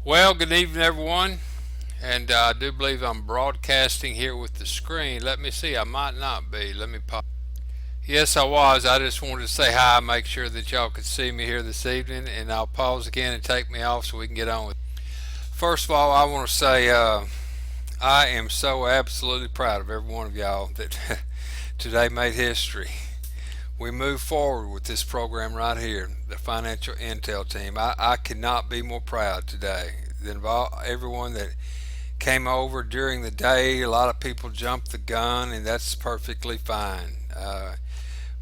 Well, good evening, everyone. And I do believe I'm broadcasting here with the screen. Let me see. I might not be. Let me pop. Yes, I was. I just wanted to say hi, make sure that y'all could see me here this evening, and I'll pause again and take me off so we can get on with it. First of all, I want to say I am so absolutely proud of every one of y'all that today made history. We move forward with this program right here, the Financial Intel Team. I cannot be more proud today than of everyone that came over during the day. A lot of people jumped the gun, and that's perfectly fine.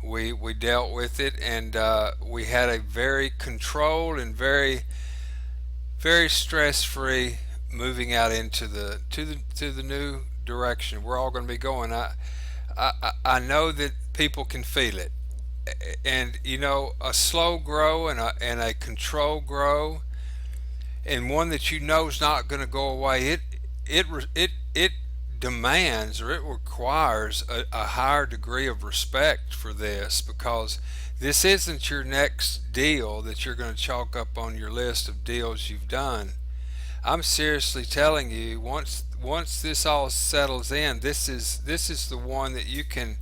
We dealt with it, and we had a very controlled and very stress-free moving out into the new direction we're all going to be going. I know that people can feel it, and a slow grow and a controlled grow, and one that is not going to go away. It demands, or it requires a higher degree of respect for this, because this isn't your next deal that you're going to chalk up on your list of deals you've done. I'm seriously telling you, once this all settles in, this is the one that you can.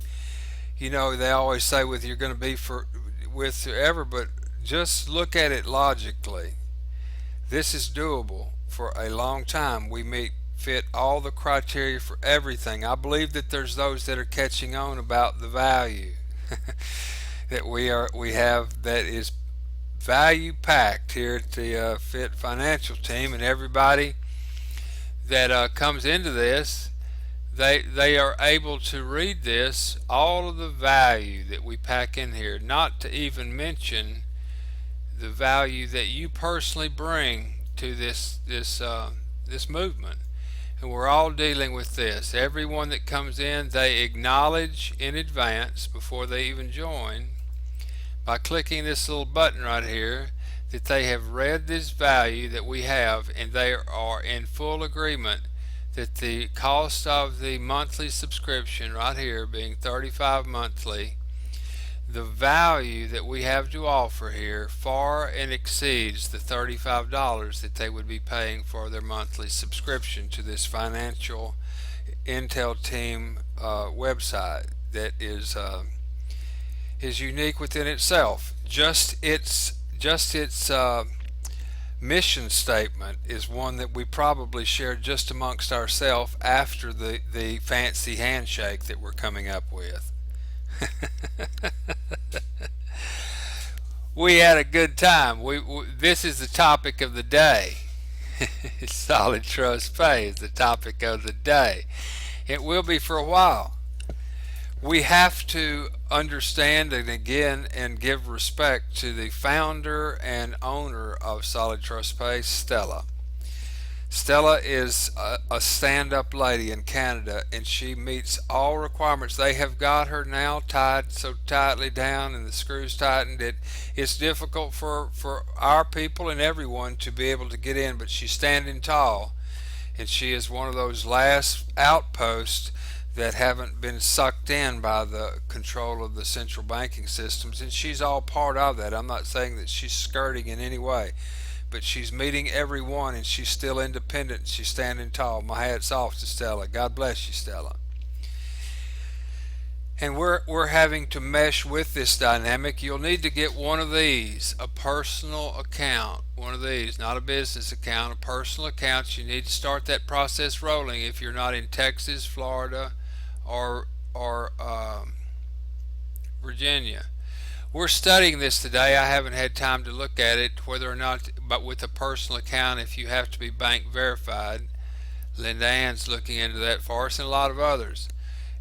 They always say with you're going to be with forever, but just look at it logically. This is doable for a long time. We fit all the criteria for everything. I believe that there's those that are catching on about the value that we have, that is value packed here at the Fit Financial Team, and everybody that comes into this, they are able to read this, all of the value that we pack in here, not to even mention the value that you personally bring to this movement. And we're all dealing with this. Everyone that comes in, they acknowledge in advance before they even join, by clicking this little button right here, that they have read this value that we have, and they are in full agreement that the cost of the monthly subscription right here being $35 monthly, the value that we have to offer here far and exceeds the $35 that they would be paying for their monthly subscription to this Financial Intel Team website that is unique within itself. Just its mission statement is one that we probably shared just amongst ourselves after the fancy handshake that we're coming up with. We had a good time. This is the topic of the day. Solid Trust Pay is the topic of the day. It will be for a while. We have to understand, and again, and give respect to the founder and owner of Solid Trust Pay, Stella. Stella is a stand-up lady in Canada, and she meets all requirements. They have got her now tied so tightly down, and the screws tightened, that it's difficult for our people and everyone to be able to get in, but she's standing tall, and she is one of those last outposts that haven't been sucked in by the control of the central banking systems, and she's all part of that. I'm not saying that she's skirting in any way, but she's meeting everyone, and she's still independent. She's standing tall. My hat's off to Stella. God bless you, Stella. And we're having to mesh with this dynamic. You'll need to get one of these, a personal account. One of these, not a business account, a personal account. You need to start that process rolling if you're not in Texas, Florida, or Virginia. We're studying this today. I haven't had time to look at it, whether or not, but with a personal account, if you have to be bank verified. Linda Ann's looking into that for us, and a lot of others.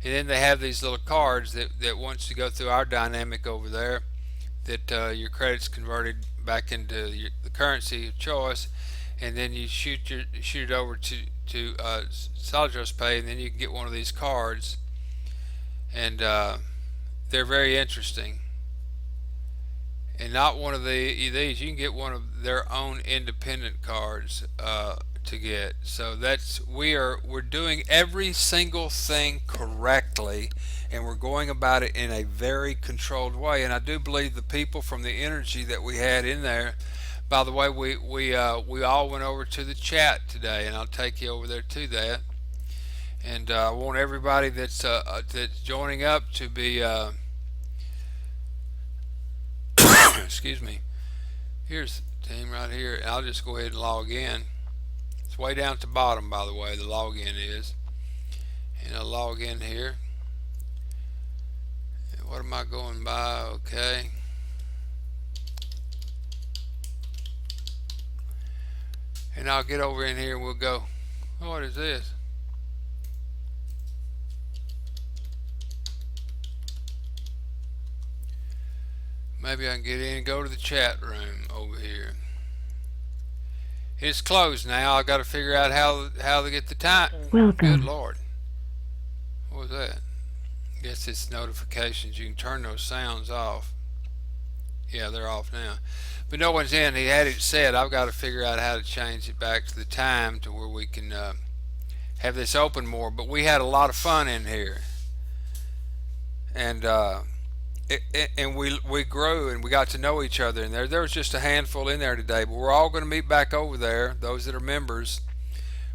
And then they have these little cards that once you go through our dynamic over there, that your credit's converted back into the currency of choice, and then you shoot it over to Solid Trust Pay, and then you can get one of these cards, and they're very interesting. And not one of these, you can get one of their own independent cards to get. So we're doing every single thing correctly, and we're going about it in a very controlled way. And I do believe the people, from the energy that we had in there By the way, we all went over to the chat today, and I'll take you over there to that. And I want everybody that's joining up to be excuse me. Here's the team right here. I'll just go ahead and log in. It's way down at the bottom, by the way. The login is, and I'll log in here. And what am I going by? Okay. And I'll get over in here and we'll go. Oh, what is this? Maybe I can get in and go to the chat room over here. It's closed now. I got to figure out how to get the time. Welcome. Good Lord. What was that? Guess it's notifications. You can turn those sounds off. Yeah, they're off now. But no one's in. He had it set. I've got to figure out how to change it back to the time to where we can have this open more. But we had a lot of fun in here. And and we grew and we got to know each other in there. There was just a handful in there today, but we're all going to meet back over there, those that are members.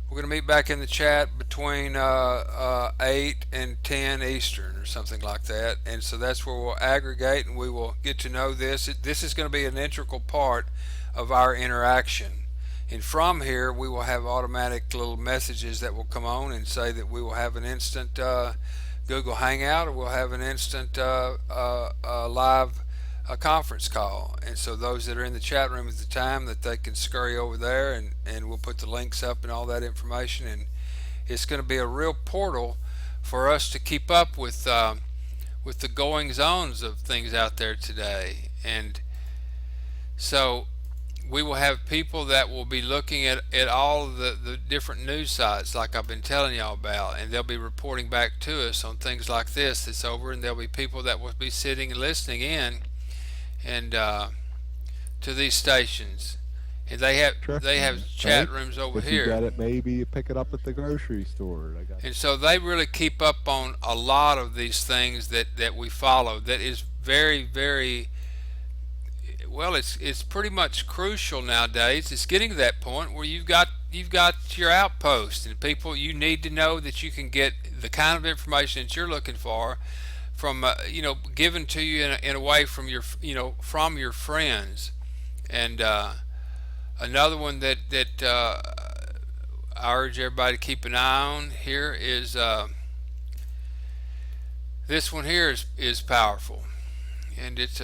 We're going to meet back in the chat between 8 and 10 Eastern or something like that. And so that's where we'll aggregate and we will get to know this. This is going to be an integral part of our interaction. And from here, we will have automatic little messages that will come on and say that we will have an instant Google Hangout, or we'll have an instant live conference call. And so those that are in the chat room at the time, that they can scurry over there, and we'll put the links up and all that information. And it's going to be a real portal for us to keep up with the goings ons of things out there today. And so we will have people that will be looking at all of the different news sites like I've been telling y'all about, and they'll be reporting back to us on things like this that's over, and there'll be people that will be sitting and listening in and to these stations, and they have chat rooms over here. You got it, maybe pick it up at the grocery store. And so they really keep up on a lot of these things that we follow. That is very, very well, it's pretty much crucial nowadays. It's getting to that point where you've got your outpost, and people, you need to know that you can get the kind of information that you're looking for from given to you in a way from your from your friends. And another one that I urge everybody to keep an eye on here is this one here is powerful, and it's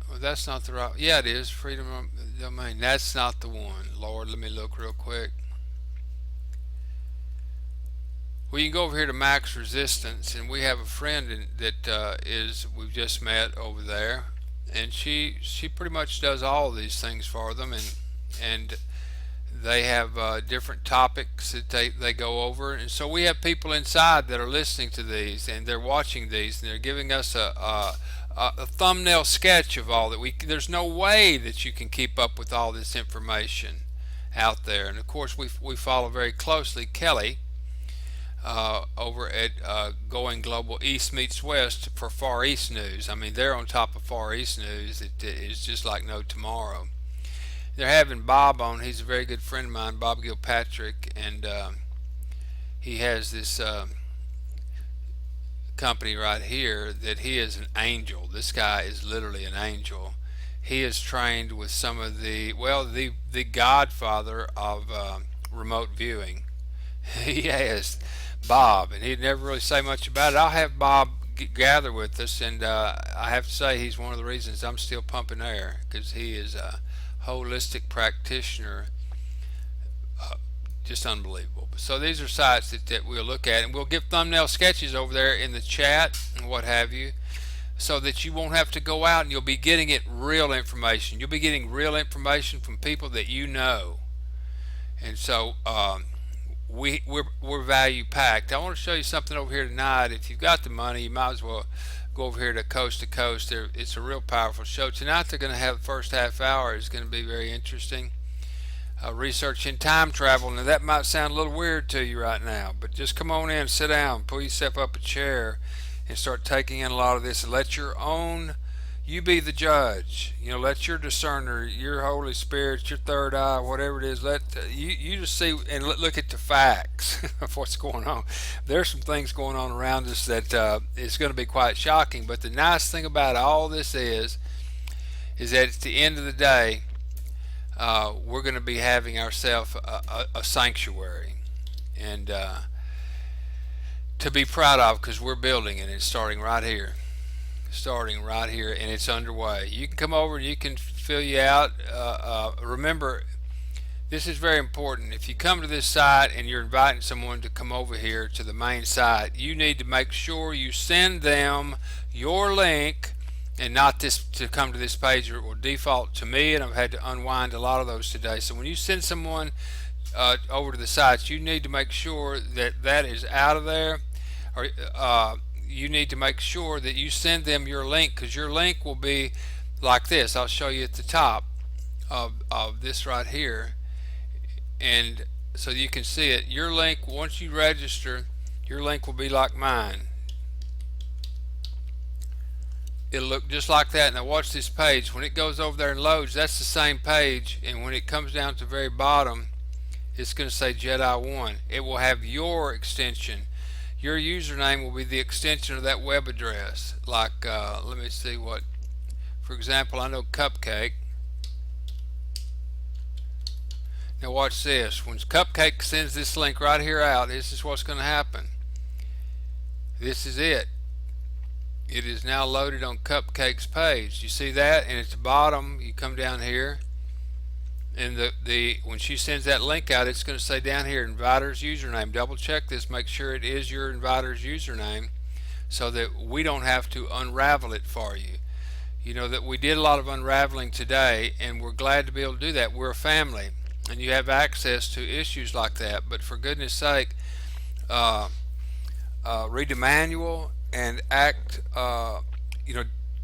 well, that's not the right. Yeah, it is. Freedom of domain. That's not the one. Lord, let me look real quick. Well, you can go over here to Max Resistance, and we have a friend that we've just met over there, and she pretty much does all of these things for them, and they have different topics that they go over, and so we have people inside that are listening to these, and they're watching these, and they're giving us a thumbnail sketch of all that there's no way that you can keep up with all this information out there. And of course we follow very closely Kelly over at Going Global East Meets West for Far East News. I mean, they're on top of Far East News. It is just like no tomorrow. They're having Bob on. He's a very good friend of mine, Bob Gilpatrick, and he has this company right here that he is an angel. This guy is literally an angel. He is trained with some of the godfather of remote viewing. He has Bob, and he'd never really say much about it. I'll have Bob gather with us, and I have to say he's one of the reasons I'm still pumping air, because he is a holistic practitioner, just unbelievable. So these are sites that we'll look at, and we'll give thumbnail sketches over there in the chat and what have you, so that you won't have to go out, and you'll be getting real information. You'll be getting real information from people that you know. And so we're value packed. I want to show you something over here tonight. If you've got the money, you might as well go over here to Coast to Coast. It's a real powerful show. Tonight they're going to have the first half hour is going to be very interesting. Research in time travel. Now that might sound a little weird to you right now, but just come on in, sit down, pull yourself up a chair, and start taking in a lot of this, and let your own You be the judge. Let your discerner, your Holy Spirit, your third eye, whatever it is, let you just see and look at the facts of what's going on. There's some things going on around us that it's going to be quite shocking. But the nice thing about all this is that at the end of the day, we're going to be having ourselves a sanctuary, and to be proud of, because we're building it. It's starting right here, and it's underway. You can come over and you can fill you out. Remember, this is very important. If you come to this site and you're inviting someone to come over here to the main site, you need to make sure you send them your link, and not this to come to this page, or it will default to me, and I've had to unwind a lot of those today. So when you send someone over to the sites, you need to make sure that that is out of there, or you need to make sure that you send them your link, because your link will be like this. I'll show you at the top of this right here, and so you can see it. Your link, once you register, your link will be like mine. It'll look just like that. Now watch this page. When it goes over there and loads, that's the same page, and when it comes down to the very bottom, it's going to say Jedi 1. It will have your extension. Your username will be the extension of that web address. Like, let me see what, for example, I know Cupcake. Now watch this. When Cupcake sends this link right here out, this is what's going to happen. This is it. It is now loaded on Cupcake's page. You see that? And at the bottom, you come down here, and when she sends that link out, it's going to say down here, inviter's username. Double check this, make sure it is your inviter's username, so that we don't have to unravel it for you. You know that we did a lot of unraveling today, and we're glad to be able to do that. We're a family, and you have access to issues like that. But for goodness sake, read the manual and act,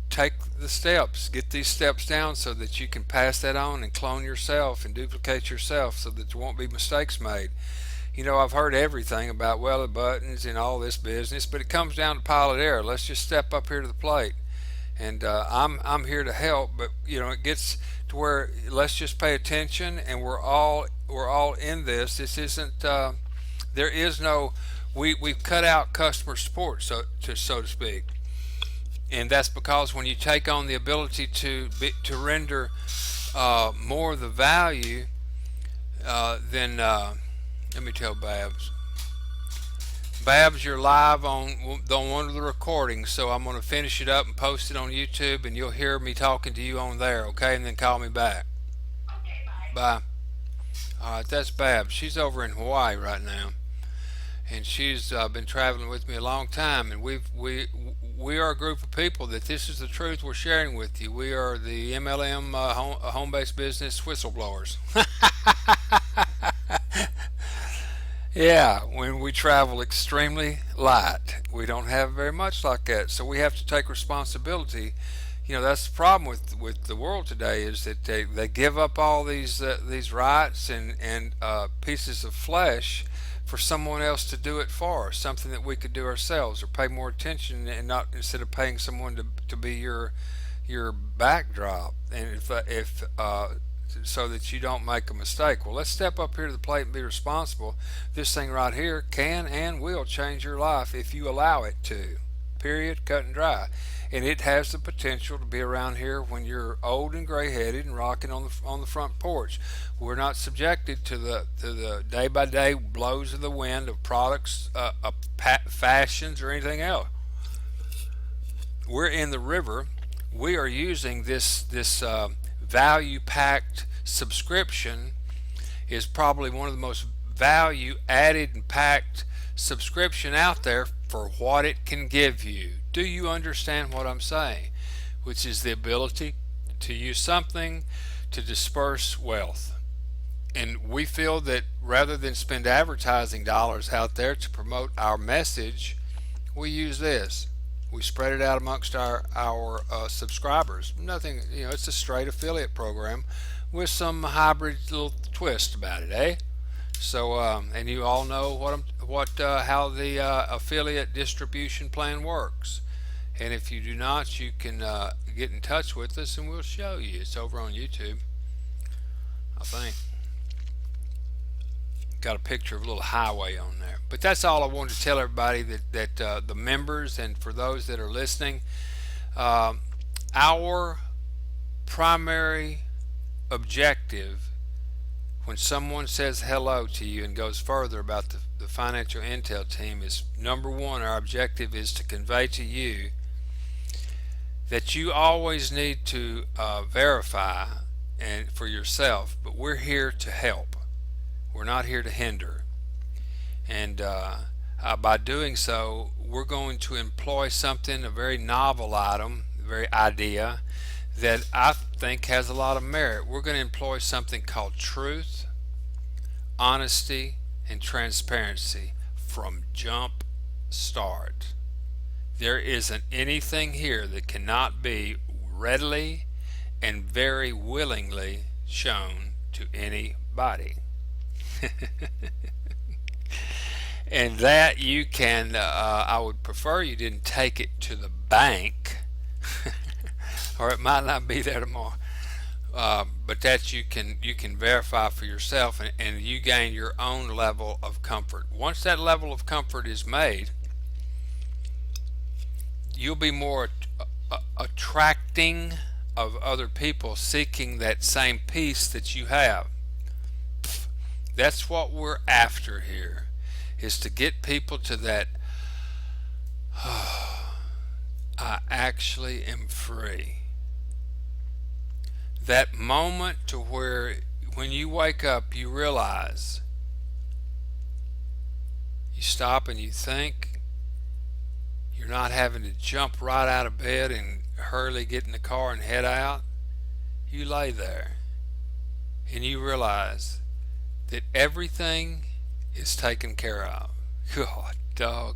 take the steps, get these steps down, so that you can pass that on and clone yourself and duplicate yourself, so that there won't be mistakes made. I've heard everything about welded buttons and all this business, but it comes down to pilot error. Let's just step up here to the plate, and I'm here to help. But it gets to where let's just pay attention, and we're all in this. This isn't there is no, we've cut out customer support, so to speak. And that's because when you take on the ability to render more of the value, then let me tell Babs, you're live on one of the recordings, so I'm going to finish it up and post it on YouTube, and you'll hear me talking to you on there, okay? And then call me back. Okay, bye. Bye. All right, that's Babs. She's over in Hawaii right now, and she's been traveling with me a long time, and we are a group of people that this is the truth we're sharing with you. We are the MLM home-based business whistleblowers. Yeah, when we travel extremely light, we don't have very much like that, so we have to take responsibility. That's the problem with the world today, is that they give up all these rights and pieces of flesh for someone else to do it for us, something that we could do ourselves, or pay more attention, and not, instead of paying someone to be your backdrop, and if so that you don't make a mistake. Well, let's step up here to the plate and be responsible. This thing right here can and will change your life if you allow it to. Period. Cut and dry. And it has the potential to be around here when you're old and gray-headed and rocking on the front porch. We're not subjected to the day-by-day blows of the wind of products, fashions, or anything else. We're in the river. We are using this value-packed subscription. Is probably one of the most value-added and packed subscription out there for what it can give you. Do you understand what I'm saying? Which is the ability to use something to disperse wealth. And we feel that rather than spend advertising dollars out there to promote our message, we use this. We spread it out amongst our subscribers. Nothing, it's a straight affiliate program with some hybrid little twist about it, eh? So, and you all know how the affiliate distribution plan works. And if you do not, you can get in touch with us and we'll show you. It's over on YouTube, I think. Got a picture of a little highway on there. But that's all I wanted to tell everybody, that the members and for those that are listening, uh, our primary objective when someone says hello to you and goes further about the financial intel team is, number one, our objective is to convey to you that you always need to verify and for yourself, but we're here to help. We're not here to hinder. And by doing so, we're going to employ something, a very novel item, a very idea that I think has a lot of merit. We're going to employ something called truth, honesty, and transparency from jump start. There isn't anything here that cannot be readily and very willingly shown to anybody. And that you can, I would prefer you didn't take it to the bank, or it might not be there tomorrow. But that you can verify for yourself, and you gain your own level of comfort. Once that level of comfort is made, you'll be more attracting of other people seeking that same peace that you have. That's what we're after here, is to get people to that, oh, I actually am free. That moment to where when you wake up you realize, you stop and you think, you're not having to jump right out of bed and hurriedly get in the car and head out. You lay there and you realize that everything is taken care of. God, dog.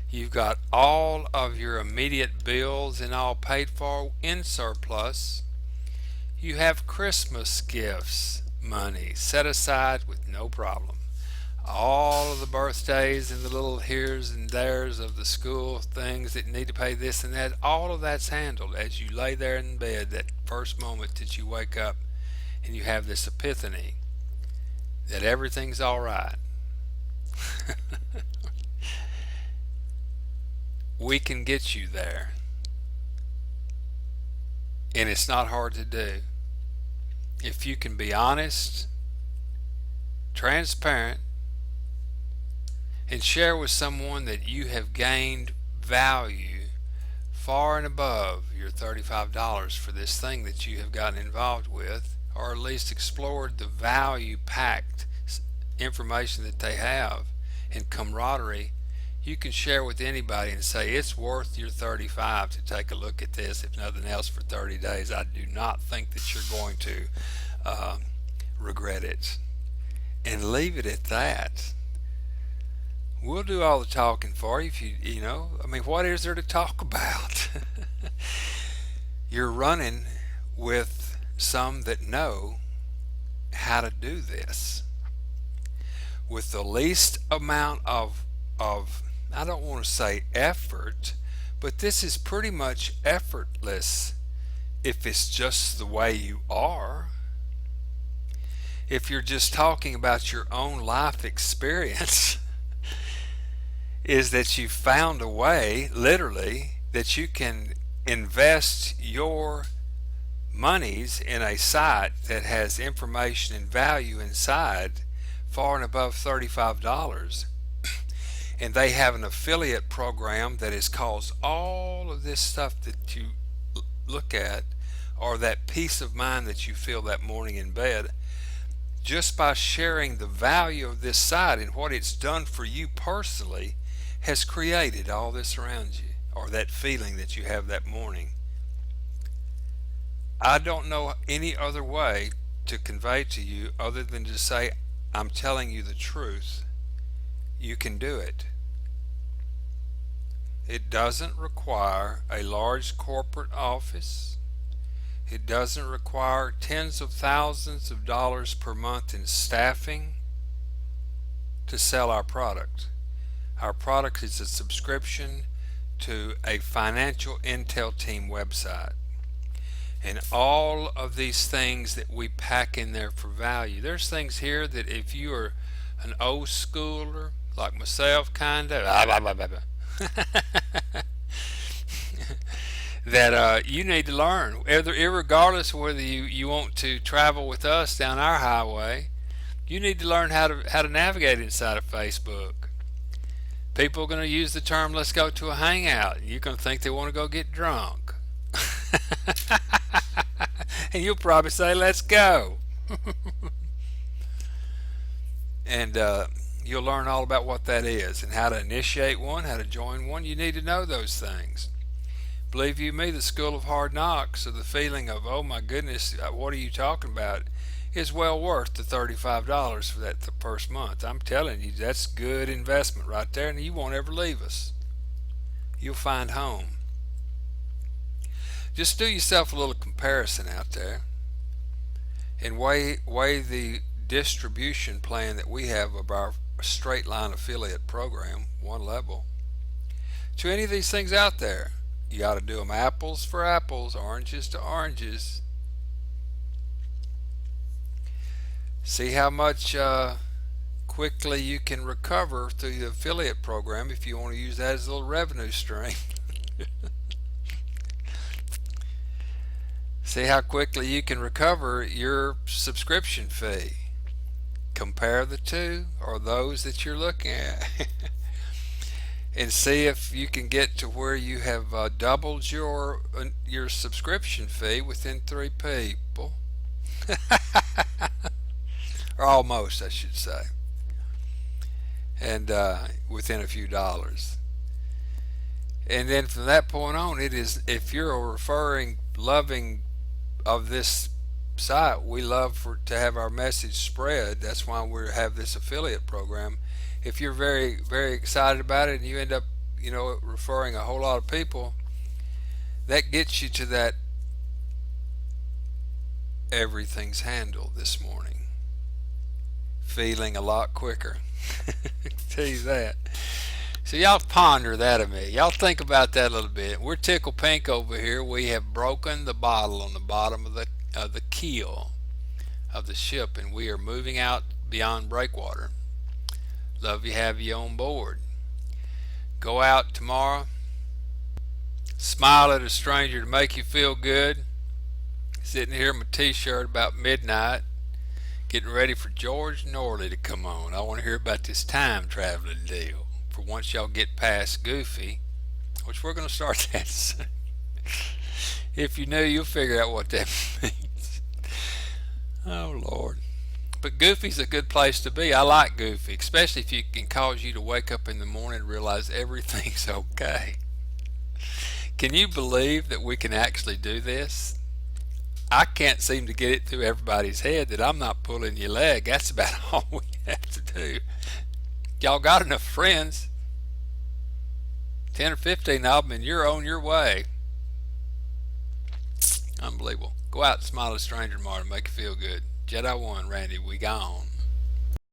You've got all of your immediate bills and all paid for in surplus. You have Christmas gifts money set aside with no problem. All of the birthdays and the little here's and there's of the school things that need to pay this and that, all of that's handled as you lay there in bed that first moment that you wake up and you have this epiphany that everything's all right. We can get you there, and it's not hard to do. If you can be honest, transparent, and share with someone that you have gained value far and above your $35 for this thing that you have gotten involved with, or at least explored the value packed information that they have and camaraderie, you can share with anybody and say it's worth your $35 to take a look at this, if nothing else, for 30 days. I do not think that you're going to regret it. And leave it at that. We'll do all the talking for you. If you know, I mean, what is there to talk about? You're running with some that know how to do this with the least amount of I don't want to say effort, but this is pretty much effortless if it's just the way you are. If you're just talking about your own life experience, is that you found a way, literally, that you can invest your monies in a site that has information and value inside far and above $35. And they have an affiliate program that has caused all of this stuff that you look at, or that peace of mind that you feel that morning in bed, just by sharing the value of this site and what it's done for you personally, has created all this around you, or that feeling that you have that morning. I don't know any other way to convey to you other than to say, I'm telling you the truth. You can do it. It doesn't require a large corporate office. It doesn't require tens of thousands of dollars per month in staffing to sell our product. Our product is a subscription to a financial intel team website. And all of these things that we pack in there for value. There's things here that if you are an old schooler like myself, kinda, that you need to learn. Irregardless of whether you want to travel with us down our highway, you need to learn how to navigate inside of Facebook. People are going to use the term "let's go to a hangout." You're going to think they want to go get drunk, and you'll probably say, "let's go." And you'll learn all about what that is and how to initiate one, how to join one. You need to know those things. Believe you me, the school of hard knocks, or the feeling of, oh my goodness, what are you talking about, is well worth the $35 for that the first month. I'm telling you, that's good investment right there, and you won't ever leave us. You'll find home. Just do yourself a little comparison out there and weigh the distribution plan that we have of our straight line affiliate program, one level, to any of these things out there. You got to do them apples for apples, oranges to oranges. See how much quickly you can recover through the affiliate program if you want to use that as a little revenue stream. See how quickly you can recover your subscription fee. Compare the two, or those that you're looking at, and see if you can get to where you have doubled your subscription fee within 3 people. Or almost, I should say, and within a few dollars. And then from that point on, it is, if you're a referring, loving of this site, we love to have our message spread. That's why we have this affiliate program. If you're very, very excited about it and you end up, referring a whole lot of people, that gets you to that everything's handled this morning feeling a lot quicker. Tell you that. So y'all ponder that a minute. Y'all think about that a little bit. We're tickle pink over here. We have broken the bottle on the bottom of the keel of the ship, and we are moving out beyond breakwater. Love you, have you on board. Go out tomorrow, smile at a stranger to make you feel good. Sitting here in my t-shirt about midnight, getting ready for George Norley to come on. I want to hear about this time traveling deal. For once y'all get past Goofy, which we're going to start that soon. If you knew, you'll figure out what that means. Oh Lord. But Goofy's a good place to be. I like Goofy, especially if it can cause you to wake up in the morning and realize everything's okay. Can you believe that we can actually do this? I can't seem to get it through everybody's head that I'm not pulling your leg. That's about all we have to do. Y'all got enough friends, 10 or 15 of them, and you're on your way. Unbelievable. Go out and smile at a stranger tomorrow to make you feel good. Jedi 1, Randy, we gone.